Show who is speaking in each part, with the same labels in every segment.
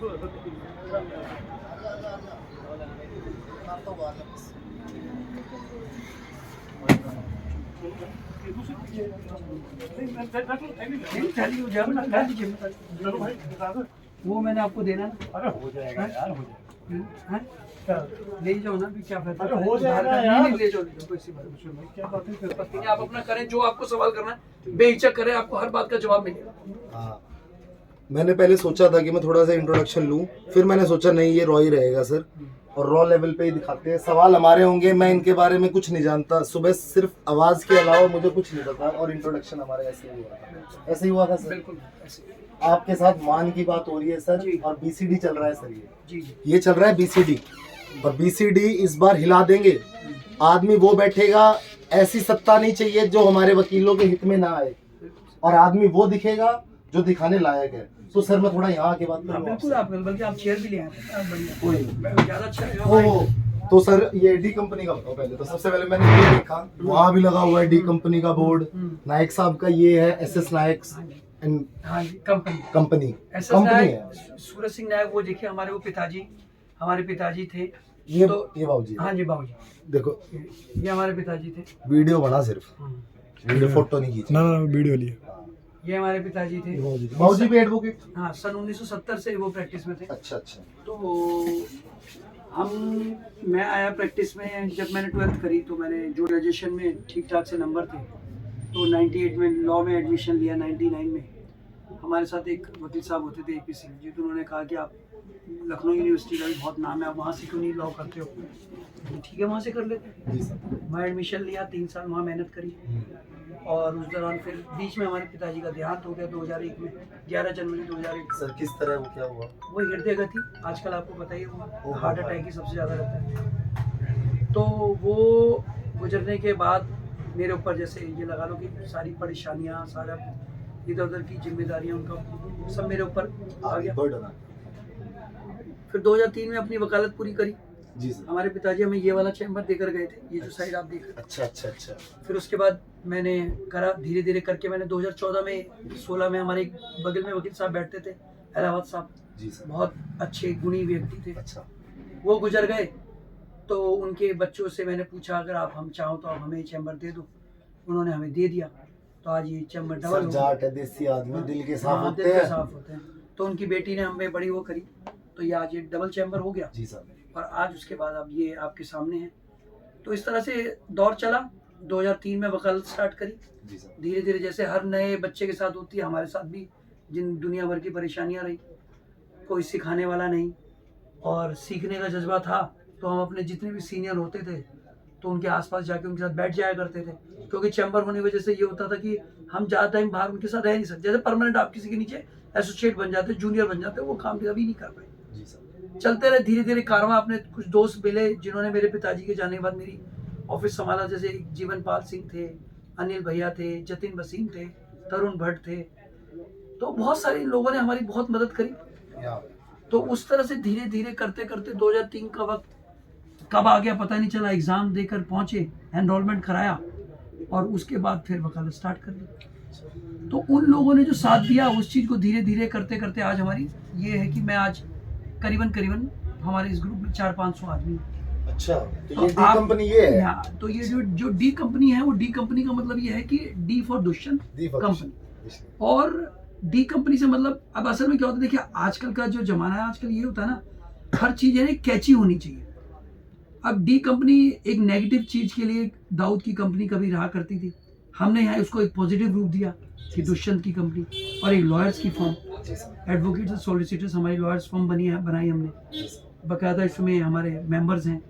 Speaker 1: वो मैंने आपको देना ना।
Speaker 2: अरे हो जाएगा यार, हो जाएगा।
Speaker 1: ले जाओ ना, भी क्या फायदा।
Speaker 2: अरे हो जाएगा यार।
Speaker 1: ले जाओ कोई सी बात नहीं।
Speaker 2: क्या बात है फिर?
Speaker 1: पत्नी आप अपना करें, जो आपको सवाल करना है बेहिचक करें, आपको हर बात का जवाब मिलेगा।
Speaker 3: हाँ, मैंने पहले सोचा था कि मैं थोड़ा सा इंट्रोडक्शन लूं, फिर मैंने सोचा नहीं, ये रॉ ही रहेगा सर, और रॉ लेवल पे ही दिखाते हैं। सवाल हमारे होंगे, मैं इनके बारे में कुछ नहीं जानता, सुबह सिर्फ आवाज के अलावा मुझे कुछ नहीं पता, और इंट्रोडक्शन हमारे ऐसे ही हुआ था। ऐसे ही हुआ था सर।
Speaker 1: बिल्कुल ऐसे।
Speaker 3: आपके साथ मान की बात हो रही है सर,
Speaker 1: जी।
Speaker 3: और बीसीडी चल रहा है सर।
Speaker 1: जी जी।
Speaker 3: ये चल रहा है बीसीडी, और बीसीडी इस बार हिला देंगे। आदमी वो बैठेगा, ऐसी सत्ता नहीं चाहिए जो हमारे वकीलों के हित में ना आए, और आदमी वो दिखेगा जो दिखाने लायक है। तो सर मैं थोड़ा यहाँ के बात करूँ
Speaker 1: बिल्कुल, आप बल्कि आप चेयर भी ले आए हैं, बढ़िया, ज़्यादा अच्छा है।
Speaker 3: ओ, तो सर ये डी कंपनी का बताओ पहले। तो सबसे पहले मैंने ये देखा, वहाँ भी लगा हुआ है डी कंपनी का बोर्ड। नायक साहब का ये है SS नायक एंड
Speaker 1: हाँ जी, कंपनी
Speaker 3: कंपनी
Speaker 1: नायक, सूरज सिंह नायक, वो देखिए हमारे वो पिताजी, हमारे पिताजी थे।
Speaker 3: ये
Speaker 1: तो
Speaker 3: ये बाबूजी,
Speaker 1: हाँ जी बाबूजी,
Speaker 3: देखो
Speaker 1: ये हमारे पिताजी थे।
Speaker 3: वीडियो बना, सिर्फ वीडियो, फोटो नहीं खींची।
Speaker 2: ना वीडियो लिए।
Speaker 1: ये हमारे पिताजी थे।
Speaker 3: बाबूजी भी एडवोकेट।
Speaker 1: हाँ, सन 1970 से वो प्रैक्टिस में थे।
Speaker 3: अच्छा अच्छा।
Speaker 1: तो मैं आया प्रैक्टिस में जब मैंने 12th करी, तो मैंने जो ग्रेजुएशन में ठीक ठाक से नंबर थे, तो 98 में लॉ में एडमिशन लिया। 99 में हमारे साथ एक वकील साहब होते थे AP सिंह जी, तो उन्होंने कहा कि आप लखनऊ यूनिवर्सिटी का भी बहुत नाम है, आप वहाँ से क्यों नहीं लॉ करते हो? ठीक है, वहाँ से कर लेते। मैं एडमिशन लिया, 3 साल वहाँ मेहनत करी, और उस दौरान फिर बीच में हमारे पिताजी का देहांत हो गया 2001 में, 11 जनवरी 2001।
Speaker 3: सर किस तरह वो क्या हुआ?
Speaker 1: वो हृदय गति, आजकल आपको पता ही हुआ, हार्ट अटैक ही सबसे ज़्यादा रहता है। तो वो गुजरने के बाद मेरे ऊपर जैसे ये लगा लो कि सारी परेशानियाँ, सारा इधर उधर की जिम्मेदारियाँ, उनका सब मेरे ऊपर आ गया। फिर 2003 में अपनी वकालत पूरी करी।
Speaker 3: जी सर।
Speaker 1: हमारे पिताजी हमें ये वाला चैम्बर देकर गए थे, ये जो साइड आप देख रहे हैं।
Speaker 3: अच्छा अच्छा अच्छा।
Speaker 1: फिर उसके बाद मैंने करा, धीरे धीरे करके मैंने 2014 में 16 में हमारे एक बगल में वकील साहब बैठते थे, इलाहाबाद साहब।
Speaker 3: जी सर।
Speaker 1: बहुत अच्छे गुणी व्यक्ति थे।
Speaker 3: अच्छा।
Speaker 1: वो गुजर गए, तो उनके बच्चों से मैंने पूछा, अगर आप हम चाहो तो आप हमें चैम्बर दे दो। उन्होंने हमें दे दिया, तो आज ये चैम्बर डबल
Speaker 3: जाट है, देसी आदमी, दिल के साफ होते
Speaker 1: दिल
Speaker 3: हैं।
Speaker 1: के साफ होते हैं। तो उनकी बेटी ने हमें बड़ी वो करी, तो ये आज ये डबल चैम्बर हो गया।
Speaker 3: जी सर।
Speaker 1: और आज उसके बाद अब ये आपके सामने है। तो इस तरह से दौर चला। 2003 में वकालत स्टार्ट करी।
Speaker 3: जी सर।
Speaker 1: धीरे धीरे जैसे हर नए बच्चे के साथ होती है, हमारे साथ भी जिन दुनिया भर की परेशानियां रही, कोई सिखाने वाला नहीं, और सीखने का जज्बा था, तो हम अपने जितने भी सीनियर होते थे तो उनके आसपास जाके उनके साथ बैठ जाया करते थे। क्योंकि चैम्बर होने की वजह से ये होता था कि हम ज़्यादा टाइम बाहर उनके साथ रह नहीं सकते। जैसे परमानेंट आप किसी के नीचे एसोसिएट बन जाते, जूनियर बन जाते, वो काम कभी नहीं कर पाए।
Speaker 3: जी सर।
Speaker 1: चलते रहे धीरे धीरे कारवां। अपने कुछ दोस्त मिले जिन्होंने मेरे पिताजी के जाने के बाद मेरी ऑफिस संभाला, जैसे जीवन पाल सिंह थे, अनिल भैया थे, जतिन वसीम थे, तरुण भट्ट थे। तो बहुत सारे लोगों ने हमारी बहुत मदद करी। तो उस तरह से धीरे धीरे करते करते 2003 का वक्त कब आ गया पता नहीं चला। एग्ज़ाम देकर पहुंचे, एनरोलमेंट कराया, और उसके बाद फिर वकालत स्टार्ट कर दी। तो उन लोगों ने जो साथ दिया, उस चीज़ को धीरे धीरे करते करते आज हमारी ये है कि मैं आज करीबन हमारे इस ग्रुप में 400-500 आदमी हैं।
Speaker 3: अच्छा, तो ये डी कंपनी ये है।
Speaker 1: हाँ, तो ये जो डी कंपनी है, वो डी कंपनी का मतलब ये है कि डी फॉर दुष्यंत कंपनी, और डी कंपनी से मतलब अब असल में क्या होता है, देखिए आजकल का जो जमाना है, आजकल ये होता है ना, हर चीज़ है कैची होनी चाहिए। अब डी कंपनी एक नेगेटिव चीज़ के लिए दाऊद की कंपनी कभी रहा करती थी, हमने यहाँ उसको एक पॉजिटिव रूप दिया कि दुष्यंत की कंपनी, और एक लॉयर्स की फर्म, एडवोकेट्स और सॉलिसिटर्स, हमारी लॉयर्स फर्म बनाई हमने। बाकायदा इसमें हमारे मेंबर्स हैं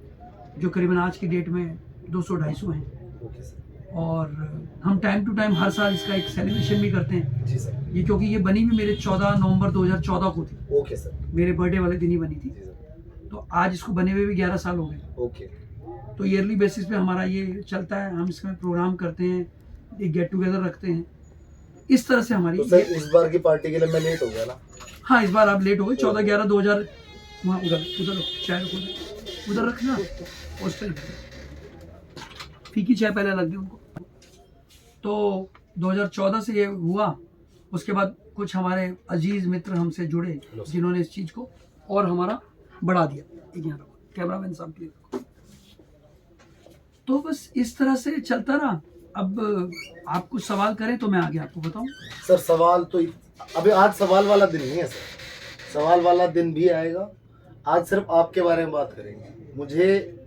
Speaker 1: जो करीबन आज की डेट में 200-250 हैं, और हम टाइम टू टाइम हर साल इसका एक सेलिब्रेशन भी करते हैं।
Speaker 3: जी सर।
Speaker 1: ये क्योंकि ये बनी भी मेरे 14 नवंबर 2014 को थी।
Speaker 3: Okay sir.
Speaker 1: मेरे बर्थडे वाले दिन ही बनी थी। तो आज इसको बने हुए भी 11 साल हो गए।
Speaker 3: ओके।
Speaker 1: तो ईयरली बेसिस पे हमारा ये चलता है, हम इसमें प्रोग्राम करते हैं, एक गेट टुगेदर रखते हैं, इस तरह से हमारी।
Speaker 3: तो सर इस बार की पार्टी के लिए मैं लेट हो गया ना?
Speaker 1: हाँ, इस बार आप लेट हो गए। 14/11/2000 वहाँ उधर चाय उधर रखना, हॉस्टल फीकी चाय पहले लग दी उनको। तो 2014 से ये हुआ। उसके बाद कुछ हमारे अजीज मित्र हमसे जुड़े जिन्होंने इस चीज़ को और हमारा बढ़ा दिया। एक यहाँ रखो, कैमरामैन साहब प्लीज रखो। तो बस इस तरह से चलता रहा। अब आप कुछ सवाल करें तो मैं आगे आपको बताऊं।
Speaker 3: सर सवाल तो अभी आज सवाल वाला दिन नहीं है सर, सवाल वाला दिन भी आएगा। आज सिर्फ आपके बारे में बात करेंगे। मुझे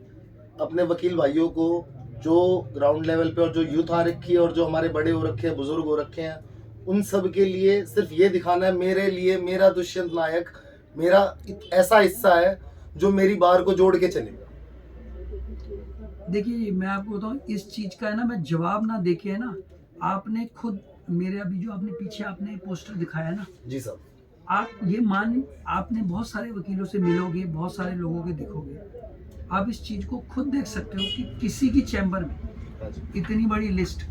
Speaker 3: अपने वकील भाइयों को जो ग्राउंड लेवल पे और जो यूथ आ रखी है और जो हमारे बड़े हो रखे हैं, बुजुर्ग हो रखे हैं, उन सब के लिए सिर्फ ये दिखाना है मेरे लिए मेरा दुष्यंत नायक मेरा ऐसा हिस्सा है जो मेरी बार को जोड़ के चलेगा।
Speaker 1: देखिए मैं आपको बताऊं, इस चीज़ का है ना, मैं जवाब ना देके है ना, आपने खुद मेरे अभी जो आपने पीछे आपने पोस्टर दिखाया ना
Speaker 3: जी साहब,
Speaker 1: आप ये आपने बहुत सारे वकीलों से मिलोगे, बहुत सारे लोगों के दिखोगे, आप इस चीज़ को खुद देख सकते हो कि किसी की चैम्बर में इतनी बड़ी लिस्ट,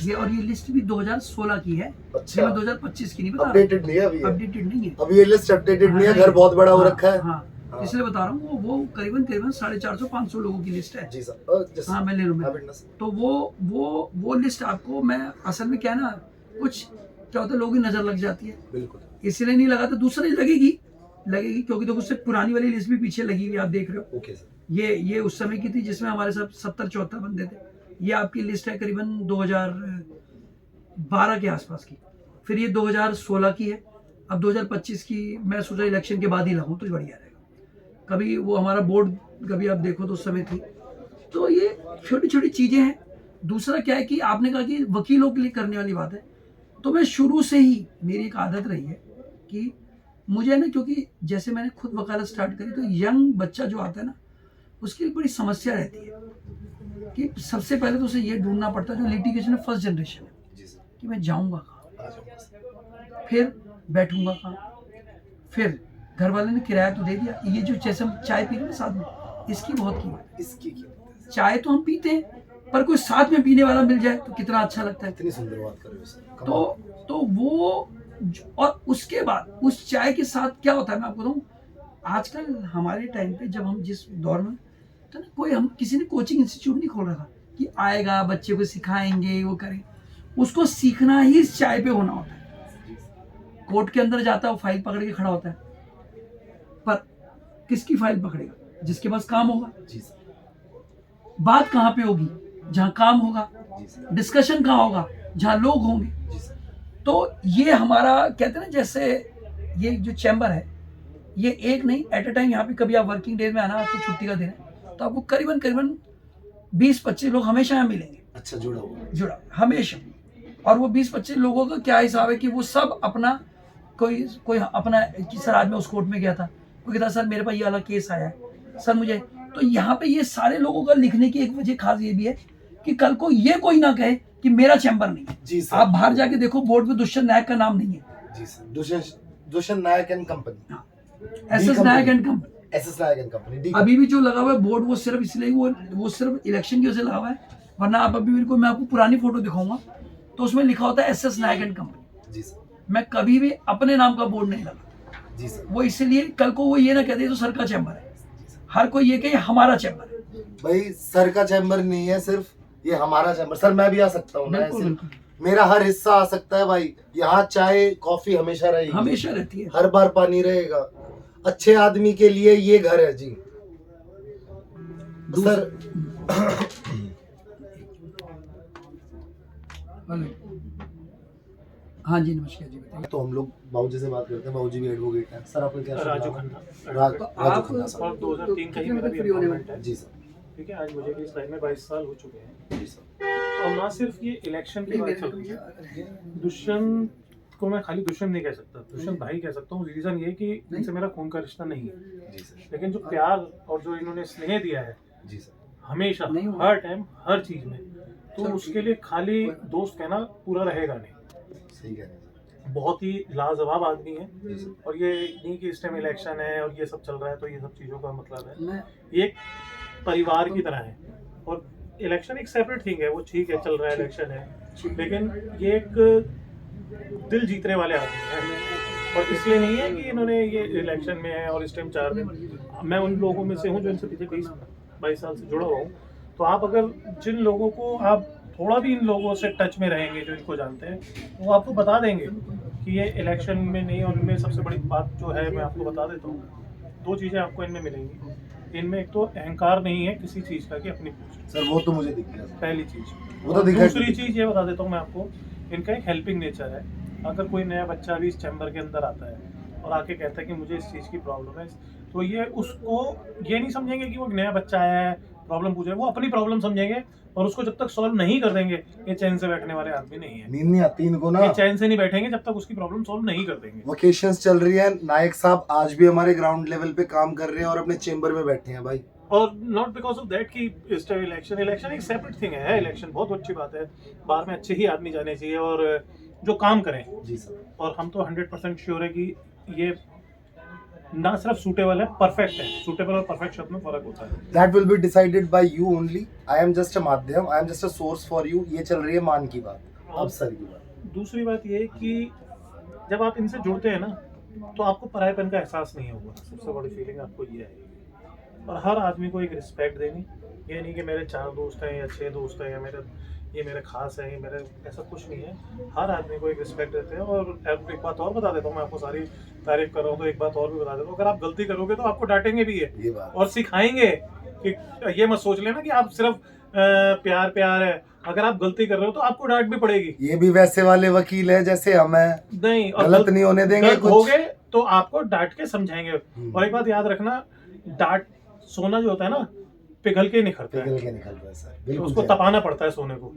Speaker 1: ये और ये लिस्ट भी 2016 की है।
Speaker 3: अच्छा।
Speaker 1: मैं 2025 की नहीं बता रहा,
Speaker 3: अपडेटेड नहीं है अभी,
Speaker 1: अपडेटेड नहीं है
Speaker 3: अभी ये लिस्ट अपडेटेड नहीं है। घर बहुत बड़ा हो रखा है।
Speaker 1: हाँ, इसलिए बता रहा हूँ वो करीबन 450-500 लोगों की लिस्ट है।
Speaker 3: जी सर,
Speaker 1: हाँ मैं ले लूँ। तो वो लिस्ट आपको मैं असल में क्या है ना, कुछ क्या होता है लोगों की नजर लग जाती है,
Speaker 3: बिल्कुल
Speaker 1: इसलिए नहीं लगाता, दूसरी लगेगी क्योंकि देखो उससे पुरानी वाली लिस्ट भी पीछे लगी हुई आप देख रहे हो।
Speaker 3: ओके सर,
Speaker 1: ये उस समय की थी जिसमें हमारे साथ 70-74 बंदे थे। ये आपकी लिस्ट है करीबन 2012 के आसपास की, फिर ये 2016 की है, अब 2025 की मैं सोचा इलेक्शन के बाद ही लगाऊं तो बढ़िया रहेगा। कभी वो हमारा बोर्ड कभी आप देखो तो उस समय थी। तो ये छोटी छोटी चीज़ें हैं। दूसरा क्या है कि आपने कहा कि वकीलों के लिए करने वाली बात है, तो मैं शुरू से ही मेरी एक आदत रही है कि मुझे ना, क्योंकि जैसे मैंने खुद वकालत स्टार्ट करी तो यंग बच्चा जो आता है ना उसकी एक बड़ी समस्या रहती है कि सबसे पहले तो उसे ये ढूंढना पड़ता है जो लिटिगेशन में फर्स्ट जनरेशन है कि मैं जाऊंगा कहाँ, फिर बैठूंगा कहाँ, फिर घर वाले ने किराया तो दे दिया, ये जो जैसे हम चाय पी रहे हैं साथ में, इसकी बहुत कीमत है।
Speaker 3: इसकी
Speaker 1: चाय तो हम पीते हैं पर कोई साथ में पीने वाला मिल जाए तो कितना अच्छा लगता है।
Speaker 3: इतनी सुंदर बात कर रहे हो सर।
Speaker 1: तो वो और उसके बाद उस चाय के साथ क्या होता है मैं आपको बताऊं, आजकल हमारे टाइम पे जब हम जिस दौर में तो ना, कोई हम किसी ने कोचिंग इंस्टीट्यूट नहीं खोल रखा कि आएगा बच्चे को सिखाएंगे वो करें, उसको सीखना ही इस चाय पे होना होता है। कोर्ट के अंदर जाता है वो फाइल पकड़ के खड़ा होता है, पर किसकी फाइल पकड़ेगा? जिसके पास काम होगा। बात कहाँ पे होगी? जहाँ काम होगा। डिस्कशन कहाँ होगा? जहाँ लोग होंगे। तो ये हमारा कहते हैं ना, जैसे ये जो चैम्बर है ये एक नहीं, एट अ टाइम यहाँ पे कभी आप वर्किंग डेज में आना, आपको छुट्टी का दिन है तो आपको करीबन 20-25 लोग हमेशा यहाँ मिलेंगे।
Speaker 3: अच्छा, जुड़ा
Speaker 1: हमेशा। और वो 20-25 लोगों का क्या हिसाब है कि वो सब अपना कोई अपना कि सर आज मैं उस कोर्ट में गया था, कोई कहता सर मेरे पास ये वाला केस आया है सर मुझे। तो यहाँ पे ये सारे लोगों का लिखने की एक वजह खास ये भी है कि कल को ये कोई ना कहे कि मेरा चैम्बर नहीं है।
Speaker 3: जी सर,
Speaker 1: आप बाहर जाके देखो बोर्ड पे दुष्यंत नायक का नाम नहीं है।
Speaker 3: जी sir, Dushyant Nayak and company,
Speaker 1: SS Nayak and company,
Speaker 3: SS Nayak and company.
Speaker 1: अभी भी जो लगा हुआ है बोर्ड वो सिर्फ इसलिए वो सिर्फ इलेक्शन की वजह से लगा हुआ है, वरना आप अभी मेरे को मैं आपको पुरानी फोटो दिखाऊंगा तो उसमें लिखा होता है एसएस नायक एंड कंपनी।
Speaker 3: जी सर,
Speaker 1: मैं कभी भी अपने नाम का बोर्ड नहीं लगा।
Speaker 3: जी सर,
Speaker 1: वो इसलिए कल को वो ये ना कहते तो सर का चैम्बर है, हर कोई ये कहे हमारा चैम्बर है।
Speaker 3: भाई सर का चैम्बर नहीं है सिर्फ, ये हमारा चैम्बर। सर मैं भी आ सकता हूँ ना, मेरा हर हिस्सा आ सकता है भाई। यहाँ चाय कॉफी हमेशा रहेगी,
Speaker 1: हमेशा रहती है,
Speaker 3: हर बार पानी रहेगा। अच्छे आदमी के लिए ये घर है जी सर।
Speaker 1: हाँ जी नमस्कार जी, बताइए।
Speaker 3: तो हम लोग बाबूजी से बात करते हैं। बाबूजी भी एडवोकेट हैं। सर आपका क्या?
Speaker 2: राजू खन्ना।
Speaker 1: तो आप
Speaker 2: 2003 का ही मेरा भी अपॉइंटमेंट है।
Speaker 3: जी सर,
Speaker 2: ठीक है, आज मुझे भी इस लाइन में 22 साल हो चुके हैं।
Speaker 3: जी सर।
Speaker 2: और ना सिर्फ ये इलेक्शन की बात चल रही है, दुष्यंत को मैं खाली दुष्यंत नहीं कह सकता, दुष्यंत भाई कह सकता हूँ। रीजन ये कि इनसे मेरा खून का रिश्ता नहीं है,
Speaker 3: जी सर,
Speaker 2: लेकिन जो प्यार और जो इन्होंने स्नेह दिया है
Speaker 3: जी सर,
Speaker 2: हमेशा, हर टाइम, हर चीज में, तो उसके लिए खाली दोस्त कहना पूरा रहेगा नहीं।
Speaker 3: सही कह रहे हैं।
Speaker 2: बहुत ही लाजवाब आदमी है।
Speaker 3: जी सर,
Speaker 2: और ये नहीं कि इस टाइम इलेक्शन है और ये सब चल रहा है तो ये सब चीज़ों का मतलब है,
Speaker 1: मैं
Speaker 2: ये एक परिवार की तरह है। और इलेक्शन एक सेपरेट थिंग है, वो ठीक है चल रहा है, इलेक्शन है, लेकिन ये एक दिल जीतने वाले आदमी हैं। और इसलिए नहीं है कि इन्होंने ये इलेक्शन में है और इस टाइम 4 दिन, मैं उन लोगों में से हूँ जो इनसे पिछले 20-22 साल से जुड़ा हुआ हूँ। तो आप अगर जिन लोगों को आप थोड़ा भी इन लोगों से टच में रहेंगे जो इनको जानते हैं, वो आपको बता देंगे कि ये इलेक्शन में नहीं, और इनमें सबसे बड़ी बात जो है मैं आपको बता देता हूँ, दो चीज़ें आपको इनमें मिलेंगी। इनमें एक तो अहंकार नहीं है किसी चीज़ का कि अपनी पोस्ट,
Speaker 3: सर वो तो मुझे दिख गया सर।
Speaker 2: पहली चीज़।
Speaker 3: वो तो दिखा।
Speaker 2: दूसरी चीज़ ये बता देता हूँ मैं आपको, इनका एक हेल्पिंग नेचर है। अगर कोई नया बच्चा भी इस चैम्बर के अंदर आता है और आके कहता है कि मुझे इस चीज़ की प्रॉब्लम है, तो ये उसको ये नहीं समझेंगे कि वो एक नया बच्चा आया है प्रॉब्लम पूछे, वो अपनी प्रॉब्लम समझेंगे और उसको जब तक सॉल्व नहीं कर देंगे, ये चैन से बैठने वाले आदमी नहीं है।
Speaker 3: नींद नहीं आती इनको ना,
Speaker 2: ये चैन से नहीं बैठेंगे जब तक उसकी प्रॉब्लम सॉल्व नहीं कर देंगे।
Speaker 3: वोकेशंस चल रही है, नायक साहब आज भी हमारे ग्राउंड लेवल पे काम कर रहे हैं और अपने चेंबर में बैठे हैं भाई।
Speaker 2: और नॉट बिकॉज ऑफ दैट कि इस टाइम इलेक्शन एक सेपरेट थिंग है। इलेक्शन बहुत अच्छी बात है, बाहर में अच्छे ही आदमी जाने चाहिए और जो काम करें।
Speaker 3: जी सर।
Speaker 2: और हम तो 100% श्योर है कि ये ना सिर्फ सूटेबल है, परफेक्ट है। सूटेबल और परफेक्ट शब्द में फर्क होता है।
Speaker 3: That will be decided by you only. I am just a माध्यम, I am just a source for you. ये चल रही है मान की बात, अब सर की बात।
Speaker 2: दूसरी बात ये है कि जब आप इनसे जुड़ते हैं ना, तो आपको परायेपन का एहसास नहीं होगा। सबसे बड़ी फीलिंग आपको ये आएगी। और हर आदमी को एक रिस्पेक्ट देनी, ये नहीं कि मेरे 4 दोस्त हैं या 6 दोस्त हैं या ये मेरे खास है, ये मेरे, ऐसा कुछ नहीं है। हर आदमी को एक रिस्पेक्ट देते हैं। और एक बात और बता देता हूँ, मैं आपको सारी तारीफ कर रहा हूँ तो एक बात और भी बता देता हूँ, अगर आप गलती करोगे तो आपको डांटेंगे भी है
Speaker 3: ये बात
Speaker 2: और सिखाएंगे कि ये मत सोच लेना कि आप सिर्फ प्यार है। अगर आप गलती कर रहे हो तो आपको डांट भी पड़ेगी।
Speaker 3: ये भी वैसे वाले वकील है जैसे हम हैं,
Speaker 2: नहीं,
Speaker 3: गलत नहीं होने देंगे। कुछ
Speaker 2: हो गए तो आपको डांट के समझाएंगे। और एक बात याद रखना, डांट सोना जो होता है ना, पिघल के निखरता है,
Speaker 3: पिघल के निकलता है सर,
Speaker 2: तो
Speaker 3: बिल्कुल
Speaker 2: उसको
Speaker 3: सही।
Speaker 2: तपाना पड़ता है सोने को,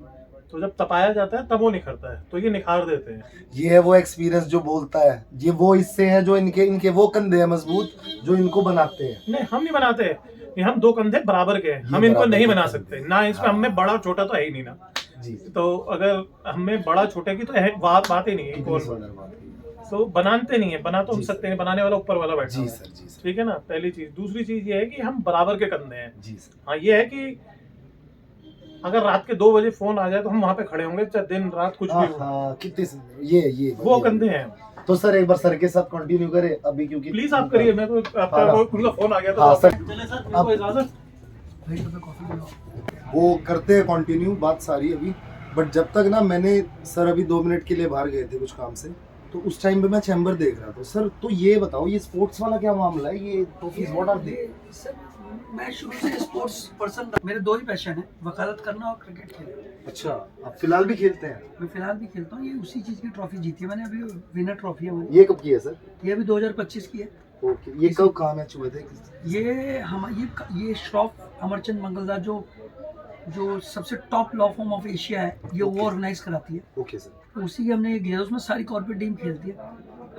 Speaker 2: तो जब तपाया जाता है तब वो निखरता है, तो ये निखार देते हैं।
Speaker 3: ये है वो एक्सपीरियंस जो बोलता है, ये वो हिस्से हैं जो इनके वो कंधे हैं मजबूत जो इनको बनाते हैं।
Speaker 2: नहीं, हम नहीं बनाते, ये हम 2 कंधे बराबर के हैं, हम इनको
Speaker 3: बराबर
Speaker 2: नहीं
Speaker 3: के
Speaker 2: बना
Speaker 3: कंधे।
Speaker 2: सकते ना। इसमें हम में बड़ा छोटा तो है ही नहीं ना।
Speaker 3: जी।
Speaker 2: तो अगर हमें बड़ा छोटे की तो बात ही नहीं है।
Speaker 3: कितनी सुंदर बात है।
Speaker 2: तो बनाते नहीं है, बना तो हम
Speaker 3: जी सर।
Speaker 2: सकते हैं, बनाने वाला ऊपर वाला बैठा
Speaker 3: जी
Speaker 2: है।
Speaker 3: सर, जी सर।
Speaker 2: ठीक है ना, पहली चीज। दूसरी चीज ये है कि हम बराबर के कंधे हैं।
Speaker 3: जी सर।
Speaker 2: हाँ, ये है कि अगर रात के 2 बजे फोन आ जाए तो हम वहाँ पे खड़े होंगे, चाहे दिन रात कुछ भी हो।
Speaker 3: हाँ, कितनी सुंदर। ये
Speaker 2: वो कंधे हैं।
Speaker 3: तो सर एक बार सर के साथ कंटिन्यू करें अभी, क्योंकि
Speaker 2: प्लीज आप करिए, मैं तो आपका
Speaker 3: हाँ।
Speaker 2: उनका फोन आ गया तो
Speaker 3: हाँ, सर।
Speaker 2: चले सर, मेरे को इजाजत।
Speaker 1: भाई तो कॉफी बनाओ।
Speaker 3: वो करते हैं कंटिन्यू बात सारी अभी। बट जब तक ना, मैंने सर अभी 2 मिनट के लिए बाहर गए थे कुछ काम से, तो उस टाइम पे मैं चैम्बर देख रहा था। सर तो ये बताओ, ये स्पोर्ट्स वाला क्या मामला है? ये trophies what are they?
Speaker 1: Sir मैं शुरू से स्पोर्ट्स पर्सन, मेरे 2 ही पैशन है, वकालत करना और क्रिकेट खेलना।
Speaker 3: अच्छा, आप फिलहाल भी खेलते हैं?
Speaker 1: मैं फिलहाल भी खेलता हूँ। ये उसी चीज़ की ट्रॉफी जीती है मैंने अभी, विनर ट्रॉफी है हमारी।
Speaker 3: ये कब की है सर?
Speaker 1: ये अभी 2025 की है।
Speaker 3: ओके, ये कब कहाँ मैच हुए थे?
Speaker 1: ये श्रॉफ अमरचंद मंगलदार जो सबसे top law form of Asia है, ये वो ऑर्गेनाइज कराती है।
Speaker 3: Okay sir.
Speaker 1: तो उसी के हमने गया, उसमें सारी कॉर्पोरेट टीम खेलती है।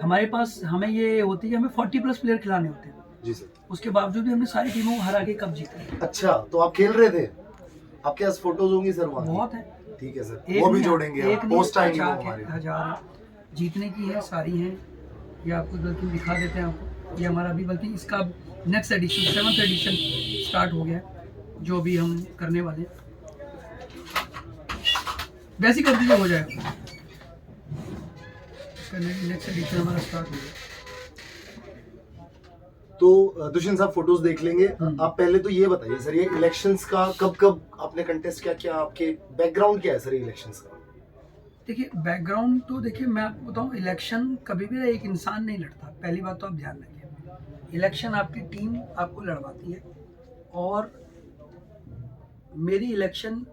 Speaker 1: हमारे पास हमें ये होती है कि हमें 40+ प्लेयर खिलाने होते हैं।
Speaker 3: जी सर।
Speaker 1: उसके बावजूद भी हमने सारी टीमों को हरा के कप जीता है।
Speaker 3: अच्छा, तो आप खेल रहे थे? आपके पास फोटोज होंगी सर वहाँ?
Speaker 1: बहुत है।
Speaker 3: ठीक है सर,
Speaker 1: एक
Speaker 3: वो भी
Speaker 1: नहीं,
Speaker 3: जोड़ेंगे।
Speaker 1: एक नहीं,
Speaker 3: पोस्ट आएंगे वो
Speaker 1: 50
Speaker 3: हमारे।
Speaker 1: है, 1000 है। जीतने की है, सारी हैं। ये आपको बल्कि दिखा देते हैं आपको। ये हमारा भी, बल्कि इसका next addition 7th addition start हो गया है, जो भी हम करने वाले हैं। वैसे ही कर दीजिए, हो जाएगा। नेक्स्ट एडिशन हमारा स्टार्ट हो गया।
Speaker 3: तो दुष्यंत साहब फोटोज देख लेंगे। आप पहले तो ये बताइए सर, ये इलेक्शंस का कब आपने कंटेस्ट किया, आपके बैकग्राउंड क्या है सर इलेक्शंस का?
Speaker 1: देखिए, बैकग्राउंड तो देखिए, मैं आपको बताऊं, इलेक्शन कभी भी एक इंसान नहीं लड़ता। पहली बात तो आप ध्यान रखिए, इलेक्शन आपकी टीम आपको लड़वाती है। और मेरी इलेक्शन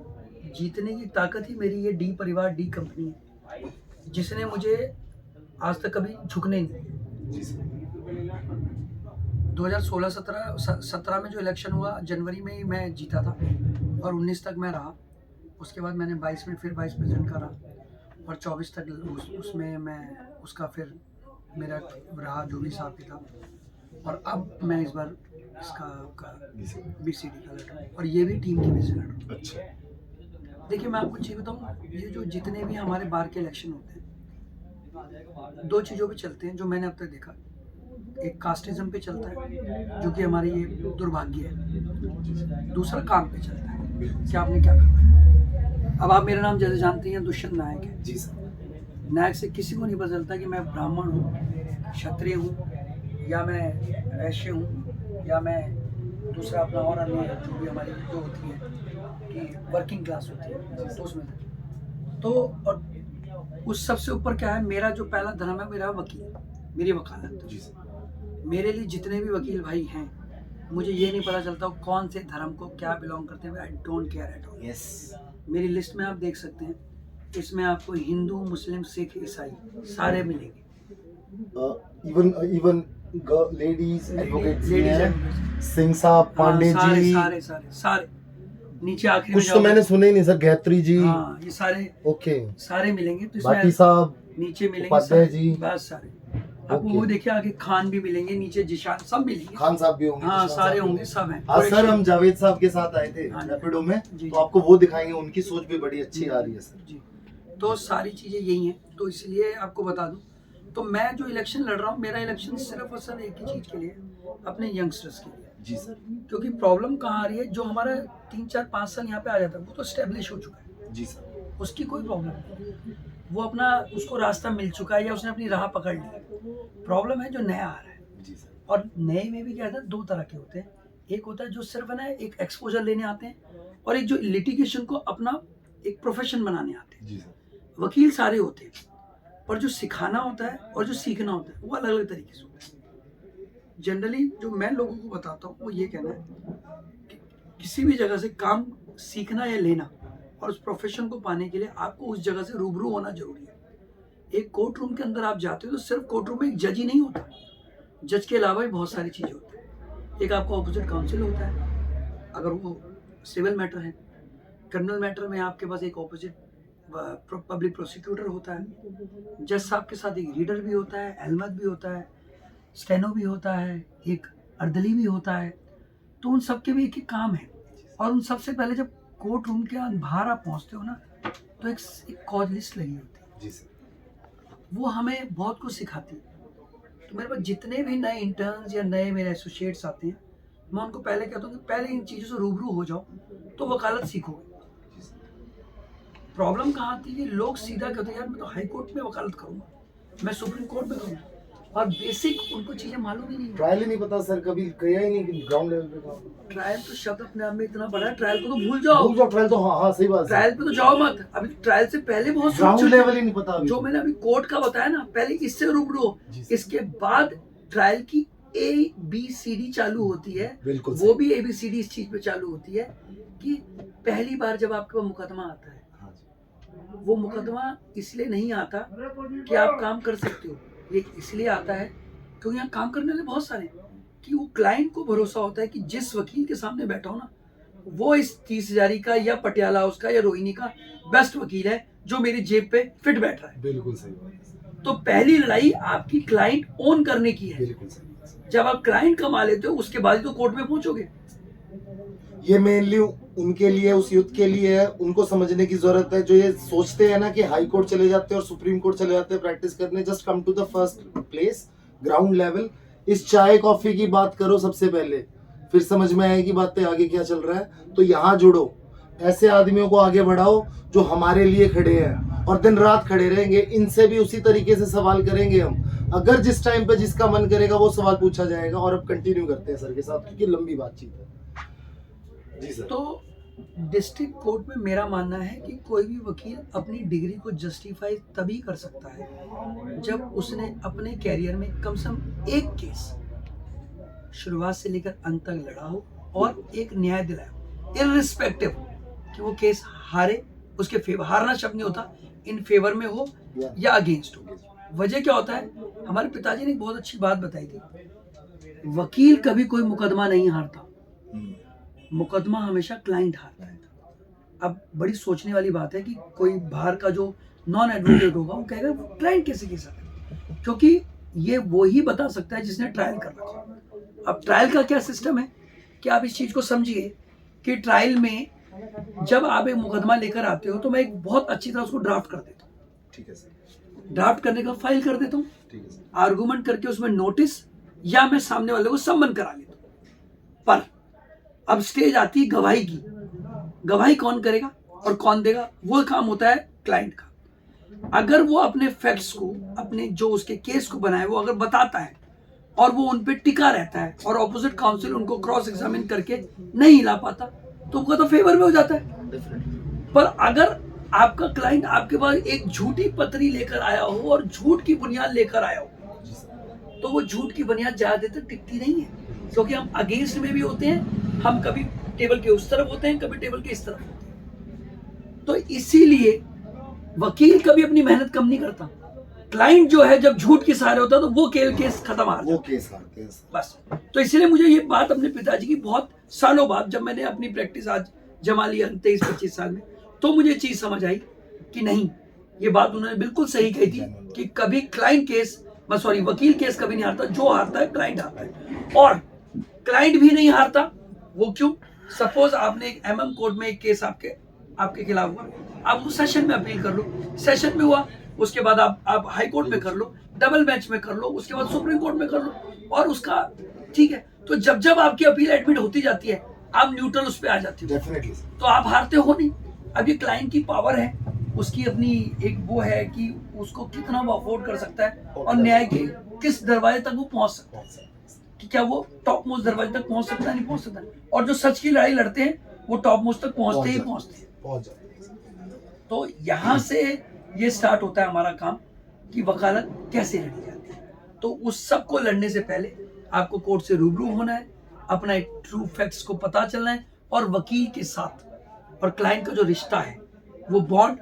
Speaker 1: जीतने की ताकत ही मेरी ये डी परिवार, डी कंपनी है, जिसने मुझे आज तक कभी झुकने नहीं दिया। 2016-17 में जो इलेक्शन हुआ, जनवरी में ही मैं जीता था और 19 तक मैं रहा। उसके बाद मैंने 22 में फिर वाइस प्रेसिडेंट का रहा और 24 तक उसमें मैं उसका फिर मेरा रहा, जो भी हिसाब किताब। और अब मैं इस बार इसका BCD का लड़ रहा हूँ, और ये भी टीम की वजह से लड़ रहा हूँ।
Speaker 3: अच्छा।
Speaker 1: देखिए, मैं आपको चीज़ बताऊँ, ये जो जितने भी हमारे बार के इलेक्शन होते हैं, 2 चीज़ों पे चलते हैं जो मैंने अब तक देखा। एक कास्टिज्म पे चलता है, जो कि हमारी ये दुर्भाग्य है। दूसरा काम पे चलता है कि आपने क्या करना है। अब आप मेरा नाम जैसे जानते हैं, दुष्यंत नायक है।
Speaker 3: जी सर।
Speaker 1: नायक से किसी को नहीं पता चलता कि मैं ब्राह्मण हूँ, क्षत्रिय हूँ, या मैं वैश्य हूँ, या मैं दूसरा अपना और अन्य जो भी हमारी जो होती है कि वर्किंग क्लास होती है, तो उसमें तो। और उस सबसे ऊपर क्या है, मेरा जो पहला धर्म है मेरा वकील, मेरी वकालत।
Speaker 3: जी सर।
Speaker 1: मेरे लिए जितने भी वकील भाई हैं, मुझे ये नहीं पता चलता वो कौन से धर्म को क्या बिलोंग करते हैं, I don't care at all.
Speaker 3: Yes.
Speaker 1: मेरी लिस्ट में आप देख सकते हैं, इसमें आपको हिंदू, मुस्लिम, सिख, ईसाई सारे मिलेंगे।
Speaker 3: इवन लेडीज एडवोकेट्स
Speaker 1: Ladies
Speaker 3: हैं,
Speaker 1: advocates।
Speaker 3: सिंह साहब, पांडे
Speaker 1: सारे
Speaker 3: जी,
Speaker 1: सारे सारे सारे नीचे आखिरी
Speaker 3: कुछ तो मैंने सुने ही नहीं सर, गायत्री जी।
Speaker 1: हाँ, ये सारे
Speaker 3: ओके।
Speaker 1: सारे मिलेंगे। तो
Speaker 3: भाटी
Speaker 1: इसमें
Speaker 3: साहब,
Speaker 1: नीचे मिलेंगे
Speaker 3: उपाध्याय
Speaker 1: सारे,
Speaker 3: जी।
Speaker 1: बस सारे आपको
Speaker 3: ओके।
Speaker 1: वो देखिए, आगे खान भी मिलेंगे, नीचे जिशान, सब मिलेंगे।
Speaker 3: खान साहब भी होंगे।
Speaker 1: हाँ,
Speaker 3: जिशान
Speaker 1: सारे
Speaker 3: साहब भी
Speaker 1: होंगे, सब हैं।
Speaker 3: आज सर हम जावेद साहब के साथ आए थे
Speaker 1: हाँ जी।
Speaker 3: रैपिडो में,
Speaker 1: जी,
Speaker 3: तो आपको वो दिखाएंगे, उनकी सोच भी बड़ी अच्छी आ रही है सर।
Speaker 1: जी, तो सारी चीज़ें यही हैं। तो इसलिए आपको बता दूं, तो मैं जो इलेक्शन लड़ रहा हूँ, मेरा इलेक्शन सिर्फ और सिर्फ एक ही चीज़ के लिए, अपने यंगस्टर्स के लिए।
Speaker 3: जी सर।
Speaker 1: क्योंकि प्रॉब्लम कहाँ आ रही है, जो हमारा 3, 4, 5 साल यहाँ पे आ जाता है, वो तो स्टेब्लिश हो चुका है,
Speaker 3: जी सर।
Speaker 1: उसकी कोई प्रॉब्लम नहीं, वो अपना उसको रास्ता मिल चुका है या उसने अपनी राह पकड़ ली। प्रॉब्लम है जो नया आ रहा है,
Speaker 3: जी सर।
Speaker 1: और नए में भी क्या है, 2 तरह के होते हैं। एक होता है जो सिर्फ है ना एक एक्सपोजर लेने आते हैं, और एक जो लिटिगेशन को अपना एक प्रोफेशन बनाने आते हैं।
Speaker 3: जी सर।
Speaker 1: वकील सारे होते हैं, पर जो सिखाना होता है और जो सीखना होता है वो अलग अलग तरीके से होता है। जनरली जो मैं लोगों को बताता हूँ वो ये कहना है कि किसी भी जगह से काम सीखना या लेना और उस प्रोफेशन को पाने के लिए आपको उस जगह से रूबरू होना जरूरी है। एक कोर्ट रूम के अंदर आप जाते हो तो सिर्फ कोर्ट रूम में एक जज ही नहीं होता, जज के अलावा भी बहुत सारी चीज़ें होती हैं। एक आपका ऑपोजिट काउंसिल होता है, अगर वो सिविल मैटर है। क्रिमिनल मैटर में आपके पास एक ऑपोजिट पब्लिक प्रोसिक्यूटर होता है, जज साहब के साथ एक रीडर भी होता है, एलमत भी होता है, स्टेनो भी होता है, एक अर्दली भी होता है। तो उन सब के भी एक काम है, और उन सबसे पहले जब कोर्ट रूम के बाहर आप पहुंचते हो ना, तो एक कॉज लिस्ट लगी होती है।
Speaker 3: जी सर।
Speaker 1: वो हमें बहुत कुछ सिखाती है। तो मेरे पास जितने भी नए इंटर्न्स या नए मेरे एसोसिएट्स आते हैं, मैं उनको पहले कहता हूँ कि पहले इन चीज़ों से रूबरू हो जाओ, तो वकालत सीखोगे। प्रॉब्लम कहाँ आती है कि लोग सीधा कहते हैं यार मैं तो हाई कोर्ट में वकालत करूँगा, मैं सुप्रीम कोर्ट में करूँगा, और बेसिक उनको चीज़ें मालूम ही नहीं।
Speaker 3: ट्रायल ही नहीं पता सर, कभी किया ही नहीं ग्राउंड लेवल पे काम।
Speaker 1: ट्रायल तो शब्द अपने आप में इतना बड़ा है, ट्रायल को तो भूल जाओ।
Speaker 3: भूल जाओ ट्रायल तो, हाँ हाँ सही बात है।
Speaker 1: ट्रायल पे तो जाओ मत, अभी ट्रायल से पहले बहुत
Speaker 3: ग्राउंड लेवल ही नहीं पता अभी
Speaker 1: जो
Speaker 3: तो।
Speaker 1: मैंने अभी कोर्ट का बताया ना, पहले इससे रूबरू हो,
Speaker 3: जी सर।
Speaker 1: इसके बाद ट्रायल की ABCD चालू होती है।
Speaker 3: बिल्कुल
Speaker 1: वो भी ABCD इस चीज पे चालू होती है कि पहली बार जब आपके पास मुकदमा आता है,
Speaker 3: हाँ जी।
Speaker 1: वो मुकदमा इसलिए नहीं आता कि आप काम कर सकते हो, ये इसलिए आता है क्योंकि यहाँ काम करने वाले बहुत सारे हैं, कि वो क्लाइंट को भरोसा होता है कि जिस वकील के सामने बैठा हो ना, वो इस 30,000 का या पटियाला हाउस का या रोहिणी का बेस्ट वकील है जो मेरी जेब पे फिट बैठ रहा है।
Speaker 3: बिल्कुल सही बात है।
Speaker 1: तो पहली लड़ाई आपकी क्लाइंट ओन करने की है।
Speaker 3: बिल्कुल सही बात है।
Speaker 1: जब आप क्लाइंट कमा लेते हो, उसके बाद ही तो कोर्ट में पहुंचोगे।
Speaker 3: ये मेनली उनके लिए, उस युद्ध के लिए है, उनको समझने की जरूरत है जो ये सोचते हैं ना कि हाई कोर्ट चले जाते हैं और सुप्रीम कोर्ट चले जाते हैं प्रैक्टिस करने। Just come to the first place, ground level. इस चाय कॉफी की बात करो सबसे पहले, फिर समझ में आएगी बातें आगे क्या चल रहा है। तो यहाँ जुड़ो, ऐसे आदमियों को आगे बढ़ाओ जो हमारे लिए खड़े हैं और दिन रात खड़े रहेंगे। इनसे भी उसी तरीके से सवाल करेंगे हम, अगर जिस टाइम पे जिसका मन करेगा वो सवाल पूछा जाएगा। और अब कंटिन्यू करते हैं सर के साथ क्योंकि लंबी बातचीत है। जी सर।
Speaker 1: तो डिस्ट्रिक्ट कोर्ट में मेरा मानना है कि कोई भी वकील अपनी डिग्री को जस्टिफाई तभी कर सकता है जब उसने अपने कैरियर में कम से कम एक केस शुरुआत से लेकर अंत तक लड़ा हो और एक न्याय दिलाया हो, इररिस्पेक्टिव कि वो केस हारे, उसके फेवर, हारना शब्द नहीं होता, इन फेवर में हो या अगेंस्ट हो। वजह क्या होता है, हमारे पिताजी ने एक बहुत अच्छी बात बताई थी, वकील कभी कोई मुकदमा नहीं हारता, मुकदमा हमेशा क्लाइंट हारता है। अब बड़ी सोचने वाली बात है कि कोई बाहर का जो नॉन एडवोकेट होगा वो कहेगा क्लाइंट कैसे के साथ, क्योंकि ये वो ही बता सकता है जिसने ट्रायल कर रखा। अब ट्रायल का क्या सिस्टम है कि आप इस चीज को समझिए कि ट्रायल में जब आप एक मुकदमा लेकर आते हो तो मैं एक बहुत अच्छी तरह उसको ड्राफ्ट कर देता हूँ।
Speaker 3: ठीक है सर।
Speaker 1: ड्राफ्ट करने का फाइल कर देता हूँ,
Speaker 3: ठीक है सर।
Speaker 1: आर्गूमेंट करके उसमें नोटिस या मैं सामने वाले को सम्मन करा लेता हूँ। पर अब स्टेज आती है गवाही की। गवाही कौन करेगा और कौन देगा, वो काम होता है क्लाइंट का। अगर वो अपने फैक्ट्स को, अपने जो उसके केस को बनाए, वो अगर बताता है और वो उन पे टिका रहता है और ऑपोजिट काउंसिल उनको क्रॉस एग्जामिन करके नहीं ला पाता तो वो तो फेवर में हो जाता है। पर अगर आपका क्लाइंट आपके पास एक झूठी पत्री लेकर आया हो और झूठ की बुनियाद लेकर आया हो, तो वो झूठ की बुनियाद ज्यादातर टिकती नहीं है, क्योंकि हम अगेंस्ट में भी होते हैं, हम कभी टेबल के उस तरफ होते हैं, कभी टेबल के इस तरफ होते हैं। तो इसीलिए वकील कभी अपनी मेहनत कम नहीं करता। क्लाइंट जो है जब झूठ के सहारे होता है तो वो केस खत्म हार जाता है बस। तो इसलिए मुझे ये बात अपने पिताजी की बहुत सालों बाद, जब मैंने अपनी प्रैक्टिस आज जमा ली 23-25 साल में, तो मुझे चीज समझ आई कि नहीं, ये बात उन्होंने बिल्कुल सही कही थी कि कभी वकील केस कभी नहीं हारता, जो हारता है क्लाइंट हारता है। और क्लाइंट भी नहीं हारता, वो क्यों? सपोज आपने एक MM कोर्ट में एक केस आपके खिलाफ हुआ, आप वो सेशन में अपील कर लो, सेशन में हुआ, उसके बाद आप हाई कोर्ट में कर लो, डबल बेंच में कर लो, उसके बाद सुप्रीम कोर्ट में कर लो, और उसका ठीक है। तो जब आपकी अपील एडमिट होती जाती है, आप न्यूट्रल उस पर आ जाते हो, तो आप हारते हो नहीं। अब ये क्लाइंट की पावर है, उसकी अपनी एक वो है कि उसको कितना वो अफोर्ड कर सकता है और न्याय के किस दरवाजे तक वो पहुंच सकता है, कि क्या वो टॉप मोस्ट दरवाजे तक पहुंच सकता है, नहीं पहुंच सकता। और जो सच की लड़ाई लड़ते हैं वो टॉप मोस्ट तक पहुंचते हैं। तो यहाँ से ये स्टार्ट होता है हमारा काम कि वकालत कैसे लड़ी जाती है। तो उस सब को लड़ने से पहले आपको कोर्ट से रूबरू होना है, अपना एक ट्रू फैक्ट्स को पता चलना है, और वकील के साथ और क्लाइंट का जो रिश्ता है, वो बॉन्ड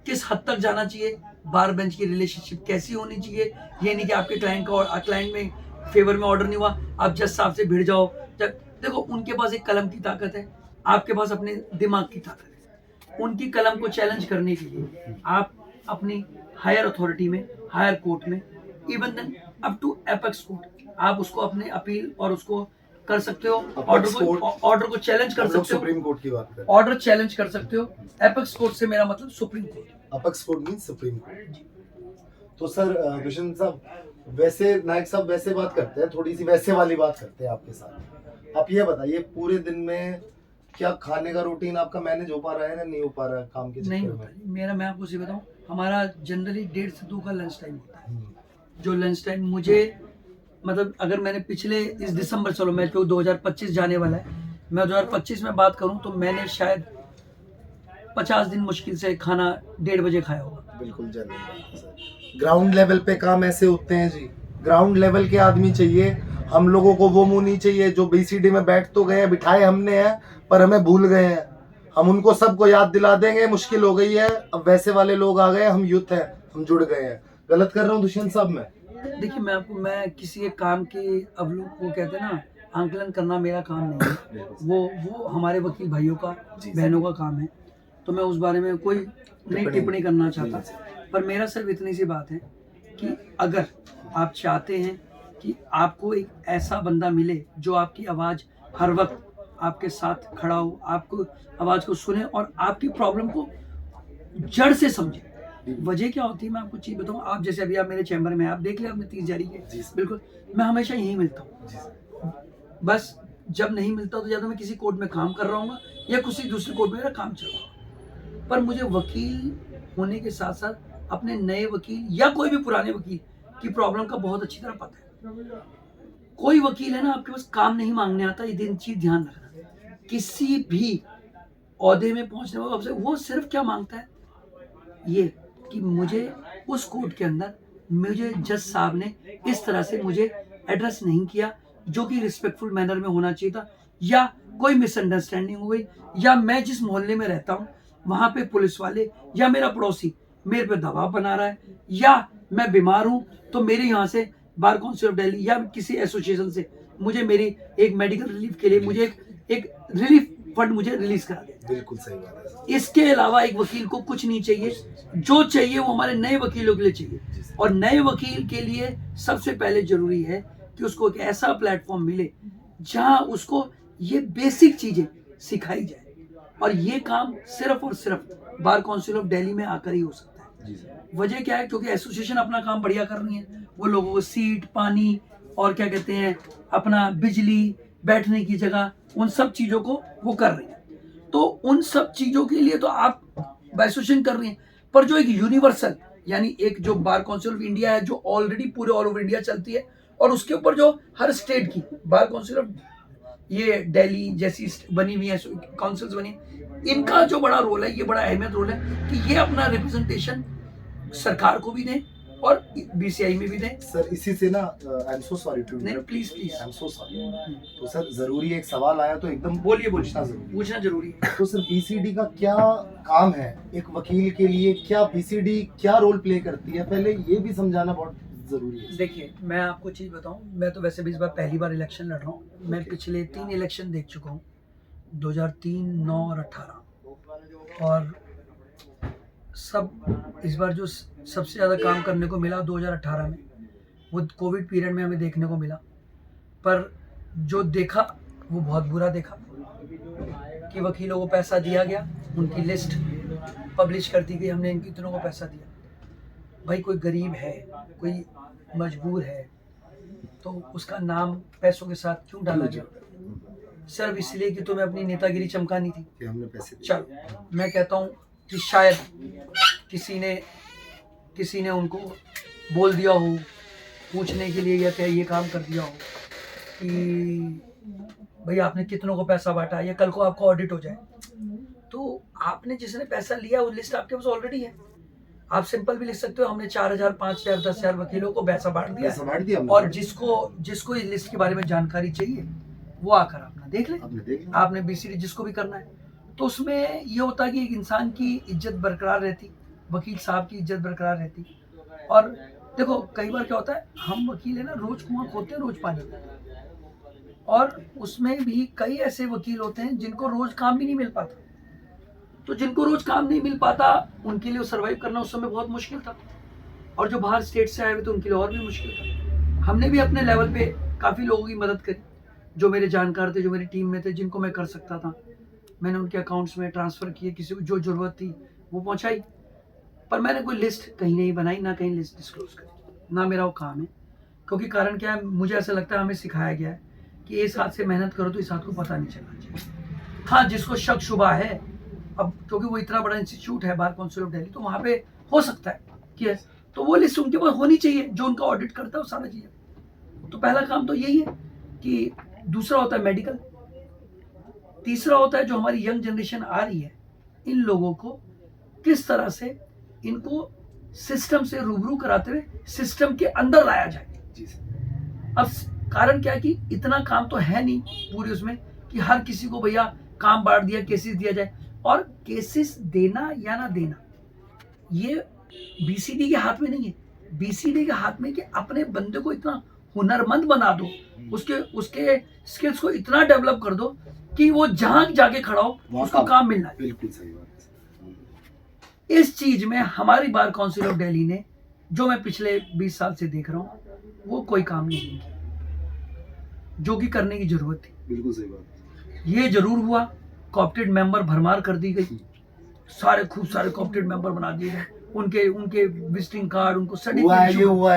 Speaker 1: किस हद तक जाना चाहिए, बार बेंच की रिलेशनशिप कैसी होनी चाहिए। ये नहीं कि आपके क्लाइंट में फेवर में ऑर्डर नहीं हुआ, आप जज साहब से भिड़ जाओ। देखो, उनके पास एक कलम की ताकत है, आपके पास अपने दिमाग की ताकत है। उनकी कलम को चैलेंज करने के लिए आप अपनी हायर अथॉरिटी में, हायर कोर्ट में, even then up to apex court, आप उसको अपने अपील और उसको कर सकते हो, ऑर्डर को चैलेंज कर सकते हो।
Speaker 3: सुप्रीम कोर्ट की बात करें,
Speaker 1: ऑर्डर चैलेंज कर सकते हो। एपेक्स कोर्ट से मेरा मतलब supreme court.
Speaker 3: Apex court means supreme court. तो सर दुष्यंत साहब, वैसे नायक साहब वैसे बात करते हैं, थोड़ी सी वैसे वाली बात करते हैं आपके साथ। आप ये बताइए, पूरे दिन में क्या खाने का रूटीन आपका मैनेज हो पा रहा है या नहीं हो पा रहा है काम के
Speaker 1: नहीं
Speaker 3: चक्कर
Speaker 1: होता
Speaker 3: में?
Speaker 1: मेरा, मैं आपको बताऊं, हमारा जनरली 1:30 से 2 का लंच टाइम होता है। जो लंच टाइम मुझे, मतलब अगर मैंने पिछले इस दिसंबर, चलो मैच पे 2025 जाने वाला है, मैं 2025 में बात करूं तो मैंने शायद 50 दिन मुश्किल से खाना 1:30 बजे खाया होगा।
Speaker 3: बिल्कुल जनरल। ग्राउंड लेवल पे काम ऐसे होते हैं जी, ग्राउंड लेवल के आदमी चाहिए। हम लोगों को वो मुंह नहीं चाहिए जो BCD में बैठ तो गए, बिठाए हमने हैं पर हमें भूल गए हैं। हम उनको सबको याद दिला देंगे, मुश्किल हो गई है, अब वैसे वाले लोग आ गए, हम यूथ हैं, हम जुड़ गए हैं। गलत कर रहा हूँ दुष्यंत साहब मैं?
Speaker 1: देखिए, मैं किसी एक काम के वो कहते हैं ना, आंकलन करना मेरा काम नहीं है। वो हमारे वकील भाइयों का, बहनों का काम है। तो मैं उस बारे में कोई नई टिप्पणी करना चाहता, पर मेरा सिर्फ इतनी सी बात है कि अगर आप चाहते हैं कि आपको एक ऐसा बंदा मिले जो आपकी आवाज़ हर वक्त आपके साथ खड़ा हो, आपको आवाज़ को सुने और आपकी प्रॉब्लम को जड़ से समझे। वजह क्या होती है, मैं आपको चीज़ बताऊँ। आप जैसे अभी आप मेरे चैम्बर में, आप देख लिया आपने 30 जारी के, बिल्कुल मैं हमेशा यहीं मिलता हूँ। बस जब नहीं मिलता तो या तो मैं किसी कोर्ट में काम कर रहा हूँ या किसी दूसरे कोर्ट में मेरा काम चल रहा है। पर मुझे वकील होने के साथ साथ अपने नए वकील या कोई भी पुराने वकील की प्रॉब्लम का बहुत अच्छी तरह पता है। कोई वकील है ना, आपके पास काम नहीं मांगने आता, ये चीज ध्यान रखना। किसी भी ओहदे में पहुंचने वाला वो सिर्फ क्या मांगता है, ये कि मुझे उस कोर्ट के अंदर मुझे जज साहब ने इस तरह से मुझे एड्रेस नहीं किया जो कि रिस्पेक्टफुल मैनर में होना चाहिए था, या कोई मिसअंडरस्टैंडिंग हो गई, या मैं जिस मोहल्ले में रहता हूँ वहां पे पुलिस वाले या मेरा पड़ोसी मेरे पे दबाव बना रहा है, या मैं बीमार हूँ तो मेरे यहाँ से बार काउंसिल ऑफ दिल्ली या किसी एसोसिएशन से मुझे मेरी एक मेडिकल रिलीफ के लिए मुझे एक रिलीफ फंड मुझे रिलीज करा दे।
Speaker 3: बिल्कुल सही बात है।
Speaker 1: इसके अलावा एक वकील को कुछ नहीं चाहिए। जो चाहिए वो हमारे नए वकीलों के लिए चाहिए, और नए वकील के लिए सबसे पहले जरूरी है कि उसको एक ऐसा प्लेटफॉर्म मिले जहां उसको ये बेसिक चीजें सिखाई जाए। और ये काम सिर्फ और सिर्फ बार काउंसिल ऑफ दिल्ली में आकर ही हो सकता है। वजह क्या है, क्योंकि एसोसिएशन अपना काम बढ़िया कर रही है, वो लोगों को सीट, पानी और क्या कहते हैं अपना बिजली, बैठने की जगह, उन सब चीजों को वो कर रही है। तो उन सब चीजों के लिए तो आप एसोसिएशन कर रही हैं, पर जो एक यूनिवर्सल यानी एक जो बार काउंसिल ऑफ इंडिया है जो ऑलरेडी पूरे ऑल ओवर इंडिया चलती है, और उसके ऊपर जो हर स्टेट की बार काउंसिल ऑफ ये दिल्ली जैसी बनी हुई है काउंसिल्स बनी, इनका जो बड़ा रोल है, ये बड़ा अहमियत रोल है कि ये अपना रिप्रेजेंटेशन सरकार को भी दें और बीसीआई में भी दें।
Speaker 3: सर इसी से ना I am so sorry too
Speaker 1: नहीं please
Speaker 3: I am so sorry. तो सर जरूरी एक सवाल आया तो एकदम
Speaker 1: बोलिए,
Speaker 3: पूछना
Speaker 1: जरूरी है।
Speaker 3: तो सर बीसीडी का क्या काम है एक वकील के लिए, क्या बीसीडी क्या रोल प्ले करती है, पहले ये भी समझाना बहुत जरूरी है।
Speaker 1: देखिए मैं आपको चीज़ बताऊं, मैं तो वैसे भी इस बार पहली बार इलेक्शन लड़ रहा हूँ। मैं पिछले 3 इलेक्शन देख चुका हूँ, 2003, 9 और 18, और सब इस बार जो सबसे ज़्यादा काम करने को मिला 2018 में, वो कोविड पीरियड में हमें देखने को मिला। पर जो देखा वो बहुत बुरा देखा कि वकीलों को पैसा दिया गया, उनकी लिस्ट पब्लिश कर दी गई, हमने इनकी इतनों को पैसा दिया। भाई कोई गरीब है, कोई मजबूर है, तो उसका नाम पैसों के साथ क्यों डाला गया? सिर्फ इसलिए कि तुम्हें अपनी नेतागिरी चमकानी थी
Speaker 3: कि हमने पैसे दिए।
Speaker 1: चलो मैं कहता हूँ कि शायद किसी ने उनको बोल दिया हो पूछने के लिए, या क्या ये काम कर दिया हो कि भाई आपने कितनों को पैसा बांटा, या कल को आपको ऑडिट हो जाए। तो आपने जिसने पैसा लिया वो लिस्ट आपके पास ऑलरेडी है। आप सिंपल भी लिख सकते हो, हमने 4,000, 5,000, 10,000 वकीलों को पैसा बांट दिया है, और जिसको इस लिस्ट के बारे में जानकारी चाहिए वो आकर अपना देख ले। आपने बीसीडी जिसको भी करना है, तो उसमें ये होता है कि एक इंसान की इज्जत बरकरार रहती, वकील साहब की इज्जत बरकरार रहती। और देखो कई बार क्या होता है, हम वकील है ना, रोज कुआं खोदते हैं, रोज पानी, और उसमें भी कई ऐसे वकील होते हैं जिनको रोज काम भी नहीं मिल पाता। तो जिनको रोज काम नहीं मिल पाता, उनके लिए सर्वाइव करना उस समय बहुत मुश्किल था, और जो बाहर स्टेट से आए हुए तो उनके लिए और भी मुश्किल था। हमने भी अपने लेवल पे काफ़ी लोगों की मदद करी, जो मेरे जानकार थे, जो मेरी टीम में थे, जिनको मैं कर सकता था, मैंने उनके अकाउंट्स में ट्रांसफ़र किए, किसी को जो ज़रूरत थी वो पहुंचाई। पर मैंने कोई लिस्ट कहीं नहीं बनाई, ना कहीं लिस्ट डिस्क्लोज करी, ना मेरा वो काम है। क्योंकि कारण क्या है, मुझे ऐसा लगता है हमें सिखाया गया है कि इस हाथ से मेहनत करो तो इस हाथ को पता नहीं चलना चाहिए। हाँ, जिसको शक शुबा है, अब क्योंकि वो इतना बड़ा इंस्टीट्यूट है बार काउंसिल ऑफ दिल्ली, तो वहाँ पे हो सकता है कि तो वो लिस्ट उनके पास होनी चाहिए, जो उनका ऑडिट करता है वो सारा चीज़ें। तो पहला काम तो यही है कि दूसरा होता है मेडिकल, तीसरा होता है जो हमारी यंग जनरेशन आ रही है, इन लोगों को किस तरह से इनको सिस्टम से रूबरू कराते हुए सिस्टम के अंदर लाया जाए। अब कारण क्या है कि इतना काम तो है नहीं पूरे उसमें कि हर किसी को भैया काम बांट दिया, केसेस दिया जाए। और केसेस देना या ना देना ये बीसीडी के हाथ में नहीं है। बीसीडी के हाथ में कि अपने बंदे को इतना हुनरमंद बना दो, उसके स्किल्स को इतना डेवलप कर दो कि वो जहां जाके खड़ा हो उसको काम मिलना है।
Speaker 3: बिल्कुल सही बात है।
Speaker 1: इस चीज में हमारी बार काउंसिल ऑफ दिल्ली ने, जो मैं पिछले 20 साल से देख रहा हूँ, वो कोई काम नहीं किया जो कि करने की जरूरत थी।
Speaker 3: बिल्कुल सही बात।
Speaker 1: ये जरूर हुआ, कोऑप्टेड मेंबर भरमार कर दी गई, सारे खूब सारे कोऑप्टेड मेंबर बना दिए गए, उनके विजिटिंग कार्ड, उनको सर्टिफिकेट
Speaker 3: हुआ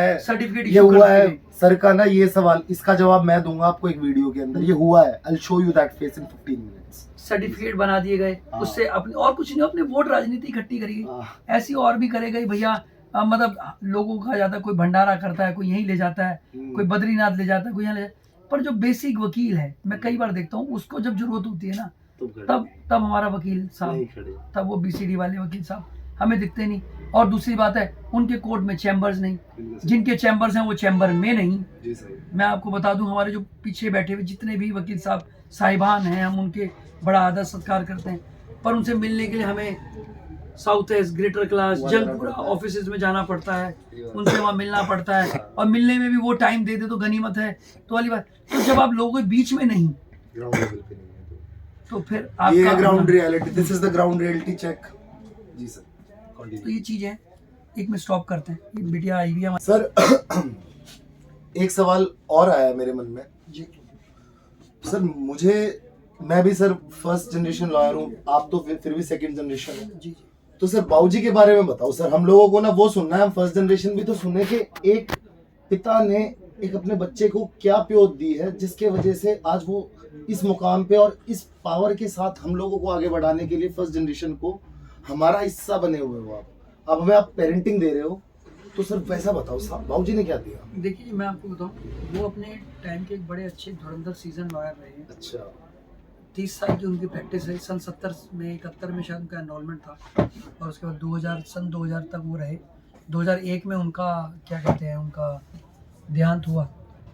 Speaker 3: है सर का ना ये सवाल, इसका जवाब मैं दूंगा आपको एक वीडियो के अंदर। ये हुआ है, I will show you that face in 15 minutes.
Speaker 1: Certificate बना दिए गए, उससे अपने और कुछ नहीं, अपने वोट राजनीति इकट्ठी करी, ऐसी और भी करे गई भैया। मतलब लोगों का ज्यादा, कोई भंडारा करता है, कोई यहीं ले जाता है, कोई बद्रीनाथ ले जाता है, कोई यहाँ ले जाता है। पर जो बेसिक वकील है, मैं कई बार देखता हूँ, उसको जब जरूरत होती है ना, तब हमारा वकील साहब, तब वो बीसीडी वाले वकील साहब हमें दिखते नहीं। और दूसरी बात है, उनके कोर्ट में चैम्बर्स नहीं, जिनके चैम्बर्स हैं वो चैम्बर में नहीं। मैं आपको बता दूं, हमारे जो पीछे बैठे हुए जितने भी वकील साहब साहिबान हैं, हम उनके बड़ा आदर सत्कार करते हैं, पर उनसे मिलने के लिए हमें south east, greater class, Jalpura office में जाना पड़ता है, उनसे वहाँ मिलना पड़ता है, और मिलने में भी वो टाइम दे दे तो गनीमत है। तो वाली बात, तो जब आप लोगों के बीच में नहीं, तो फिर
Speaker 3: आपका ground reality, this is the ground reality check. जी सर,
Speaker 1: तो ये चीज है, एक में स्टॉप करते हैं, ये मीडिया आई हुई है
Speaker 3: सर। एक सवाल और आया मेरे मन में
Speaker 1: जी
Speaker 3: सर। मैं भी सर फर्स्ट जनरेशन लॉयर हूँ, आप तो फिर भी सेकंड जनरेशन है
Speaker 1: जी।
Speaker 3: तो सर बाबूजी के बारे में बताओ सर। हम लोगों को ना वो सुनना है, हम फर्स्ट जनरेशन भी तो सुने कि एक पिता ने एक अपने बच्चे को क्या प्योत दी है, जिसके वजह से आज वो इस मुकाम पे और इस पावर के साथ हम लोगों को आगे बढ़ाने के लिए फर्स्ट जनरेशन को हमारा हिस्सा बने हुए हो। आप अब हमें आप पेरेंटिंग दे रहे हो, तो सर वैसा बताओ साहब बाबूजी ने क्या दिया?
Speaker 1: देखिए मैं आपको बताऊं, वो अपने टाइम के एक बड़े अच्छे धुरंधर सीजन लॉयर रहे हैं।
Speaker 3: अच्छा
Speaker 1: 30 साल की उनकी प्रैक्टिस रही। सन 71 में शायद उनका एनरोलमेंट था और उसके बाद सन 2000 तक वो रहे। 2001 में उनका क्या कहते हैं, उनका देहांत हुआ।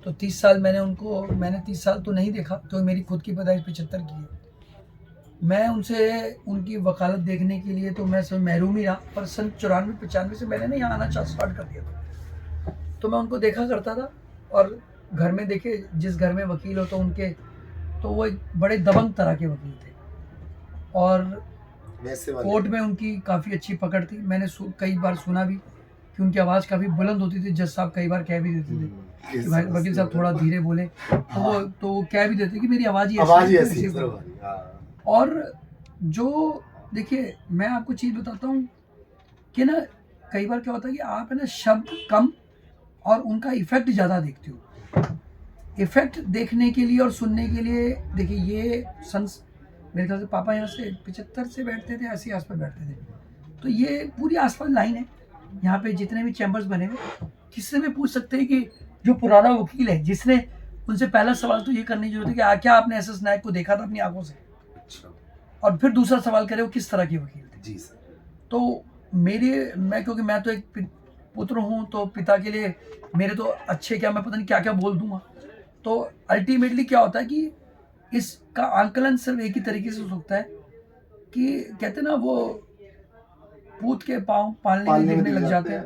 Speaker 1: तो 30 साल मैंने 30 साल तो नहीं देखा, तो मेरी खुद की पैदाइश 75 की है। मैं उनसे उनकी वकालत देखने के लिए तो मैं सब महरूम ही रहा, पर सन 94-95 से मैंने ना यहाँ आना स्टार्ट कर दिया था। तो मैं उनको देखा करता था और घर में देखे, जिस घर में वकील हो तो उनके तो वो एक बड़े दबंग तरह के वकील थे और
Speaker 3: वैसे वाले
Speaker 1: कोर्ट में उनकी काफ़ी अच्छी पकड़ थी। मैंने कई बार सुना भी कि उनकी आवाज़ काफ़ी बुलंद होती थी। जज साहब कई बार कह भी देते थे कि भाई वकील साहब थोड़ा धीरे बोले, तो वो कह भी देते कि मेरी आवाज़ ही ऐसी है। और जो देखिए मैं आपको चीज़ बताता हूँ कि ना कई बार क्या होता है कि आप है ना शब्द कम और उनका इफेक्ट ज़्यादा देखते हो। इफेक्ट देखने के लिए और सुनने के लिए देखिए ये मेरे ख्याल से पापा यहाँ से 75 से बैठते थे, 80 आस पास बैठते थे। तो ये पूरी आसपास लाइन है, यहाँ पे जितने भी चैम्बर्स बने हुए, किससे भी पूछ सकते हैं कि जो पुराना वकील है, जिसने उनसे पहला सवाल तो ये करने की जरूरत है कि क्या आपने एसएस नायक को देखा था अपनी आंखों से? और फिर दूसरा सवाल करे वो किस तरह के वकील थे।
Speaker 3: जी सर।
Speaker 1: तो क्योंकि मैं तो एक पुत्र हूँ, तो पिता के लिए मेरे तो अच्छे क्या, मैं पता नहीं क्या क्या बोल दूंगा। तो अल्टीमेटली क्या होता है कि इसका आंकलन सिर्फ एक ही तरीके से हो सकता है कि कहते ना वो पूत के पाँव पालने में दिखने लग जाते हैं।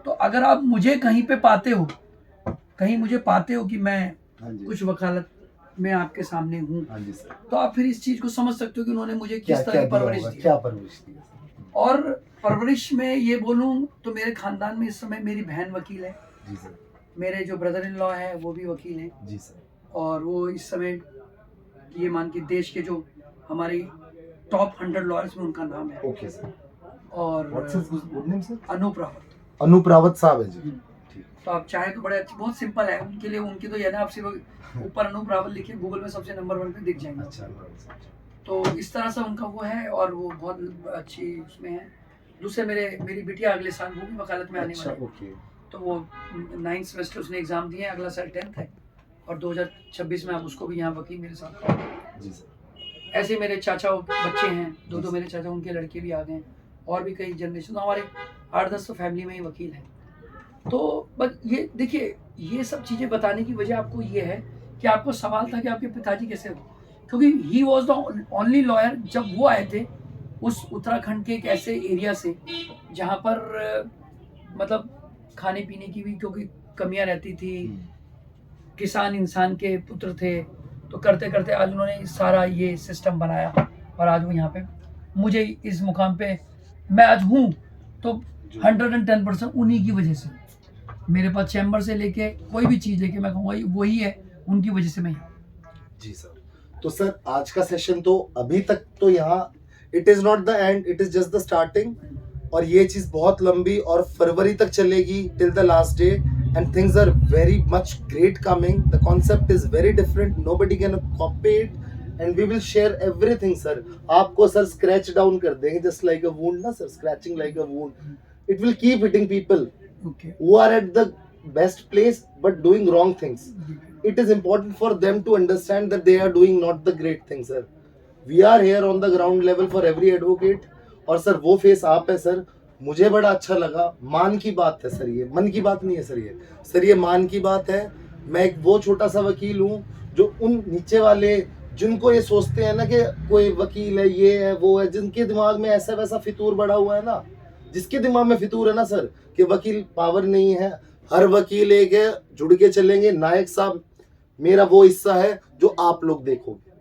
Speaker 1: तो अगर आप मुझे कहीं पे पाते हो कि मैं कुछ वकालत में आपके सामने हूँ, तो आप फिर इस चीज को समझ सकते हो कि उन्होंने मुझे किस तरह की परवरिश दी। और परवरिश में ये बोलूँ तो मेरे खानदान में इस समय मेरी बहन वकील है
Speaker 3: जी सर।
Speaker 1: मेरे जो ब्रदर इन लॉ है वो भी वकील हैं
Speaker 3: जी सर।
Speaker 1: और वो इस समय ये मान के देश के जो हमारे टॉप 100 लॉयर्स में उनका नाम है।
Speaker 3: Okay sir.
Speaker 1: और अनूप
Speaker 3: रावत साहब है जी।
Speaker 1: तो आप चाहे तो बड़े अच्छे, बहुत सिंपल है उनके लिए। उनकी तो ये ना, आप सिर्फ ऊपर अनूप रावत लिखिए गूगल में, सबसे नंबर 1 पे दिख जाएंगे।
Speaker 3: अच्छा।
Speaker 1: तो इस तरह से उनका वो है और वो बहुत अच्छी उसमें है। दूसरे मेरी बिटिया अगले साल वो भी वकालत में आने वाली है।
Speaker 3: ओके।
Speaker 1: तो वो 9th सेमेस्टर उसने एग्जाम दिए, अगला साल 10th है और 2026 में आप उसको भी यहाँ वकील मेरे साथ।
Speaker 3: जी सर।
Speaker 1: ऐसे मेरे चाचा बच्चे हैं, दो मेरे चाचा, उनके लड़के भी आ गए और भी कई जनरेशन, हमारे 8-10 तो फैमिली में ही वकील हैं। तो बस ये देखिए, ये सब चीज़ें बताने की वजह आपको ये है कि आपको सवाल था कि आपके पिताजी कैसे हो, क्योंकि he was the only lawyer जब वो आए थे उस उत्तराखंड के एक ऐसे एरिया से जहाँ पर मतलब खाने पीने की भी क्योंकि कमियाँ रहती थी, किसान इंसान के पुत्र थे, तो करते करते आज उन्होंने सारा ये सिस्टम बनाया और आज वो यहाँ पे मुझे इस मुकाम पे मैं आज हूँ तो 110% उन्हीं की वजह से। मेरे पास चैम्बर से लेके कोई भी चीज़ लेके मैं कहूँगा वही है, उनकी वजह से मैं यहाँ।
Speaker 3: जी सर। तो सर आज का सेशन तो अभी तक तो यहाँ it is not the end, it is just the starting, और ये चीज बहुत लंबी और फरवरी तक चलेगी till the last day, and things are very much great coming, the concept is very different, nobody can copy it, and we will share everything sir. आपको सर स्क्रैच डाउन कर देंगे जस्ट लाइक अ वुंड ना sir, scratching like a wound, it will keep hitting people who are at the best place but doing wrong things. It is important for them to understand that they are doing not the great things, sir. We are here on the ground level for every advocate. और sir वो face आप है sir, मुझे बड़ा अच्छा लगा। मान की बात है सर, ये मन की बात नहीं है सर, ये मान की बात है। मैं एक वो छोटा सा वकील हूँ जो उन नीचे वाले जिनको ये सोचते हैं ना कि कोई वकील है, ये है वो है, जिनके दिमाग में ऐसा वैसा फितूर बड़ा हुआ है ना, जिसके दिमाग में फितूर है ना सर कि वकील पावर नहीं है, हर वकील एक है, जुड़ के चलेंगे। नायक साहब मेरा वो हिस्सा है जो आप लोग देखोगे।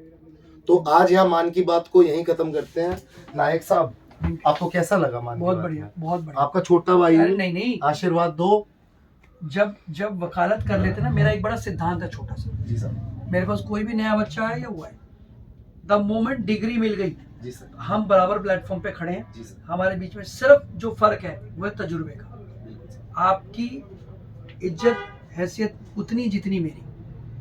Speaker 3: तो आज यहाँ मान की बात को यहीं खत्म करते हैं। नायक साहब आपको कैसा लगा मान?
Speaker 1: बहुत बढ़िया, बहुत बढ़िया।
Speaker 3: आपका छोटा भाई,
Speaker 1: नहीं
Speaker 3: आशीर्वाद दो।
Speaker 1: जब वकालत कर लेते ना, मेरा एक बड़ा सिद्धांत है छोटा सा।
Speaker 3: जी सर।
Speaker 1: मेरे पास कोई भी नया बच्चा है या हुआ है, द मोमेंट डिग्री मिल गई,
Speaker 3: जी सर,
Speaker 1: हम बराबर प्लेटफॉर्म पे खड़े हैं।
Speaker 3: जी सर।
Speaker 1: हमारे बीच में सिर्फ जो फर्क है वो है तजुर्बे का। आपकी इज्जत हैसियत उतनी जितनी मेरी,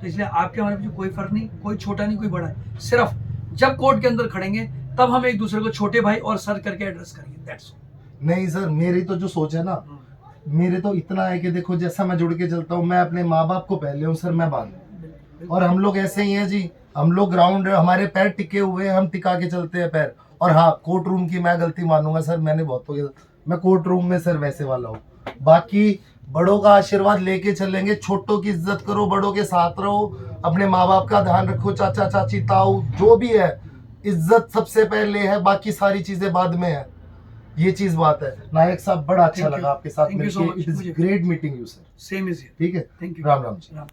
Speaker 1: तो इसलिए आपके हमारे बीच कोई फर्क नहीं, कोई छोटा नहीं कोई बड़ा है। सिर्फ जब कोर्ट के अंदर खड़ेंगे तब हम एक दूसरे को छोटे भाई और सर करके एड्रेस करेंगे, दैट्स ऑल।
Speaker 3: नहीं सर, मेरी तो जो सोच है ना, मेरे तो इतना है कि देखो जैसा मैं जुड़ के चलता हूँ, मैं अपने माँ बाप को पहले हूँ सर, मैं बाद में। और हम लोग ऐसे ही हैं जी, हम लोग ग्राउंड, हमारे पैर टिके हुए हैं, हम टिका के चलते हैं पैर। और हाँ, कोर्ट रूम की मैं गलती मानूंगा सर, मैंने बहुत मैं कोर्ट रूम में सर वैसे वाला हूँ। बाकी बड़ों का आशीर्वाद लेके चलेंगे, छोटों की इज्जत करो, बड़ों के साथ रहो, अपने माँ बाप का ध्यान रखो, चाचा चाची ताऊ जो भी है, इज्जत सबसे पहले है, बाकी सारी चीजें बाद में है। ये चीज बात है। नायक साहब, बड़ा अच्छा
Speaker 1: Thank you.
Speaker 3: लगा आपके साथ
Speaker 1: Thank you so
Speaker 3: मिलके।
Speaker 1: much.
Speaker 3: इट इज
Speaker 1: मुझे-
Speaker 3: great meeting you sir.
Speaker 1: Same is
Speaker 3: ठीक है,
Speaker 1: थैंक यू
Speaker 3: राम राम जी।
Speaker 1: राम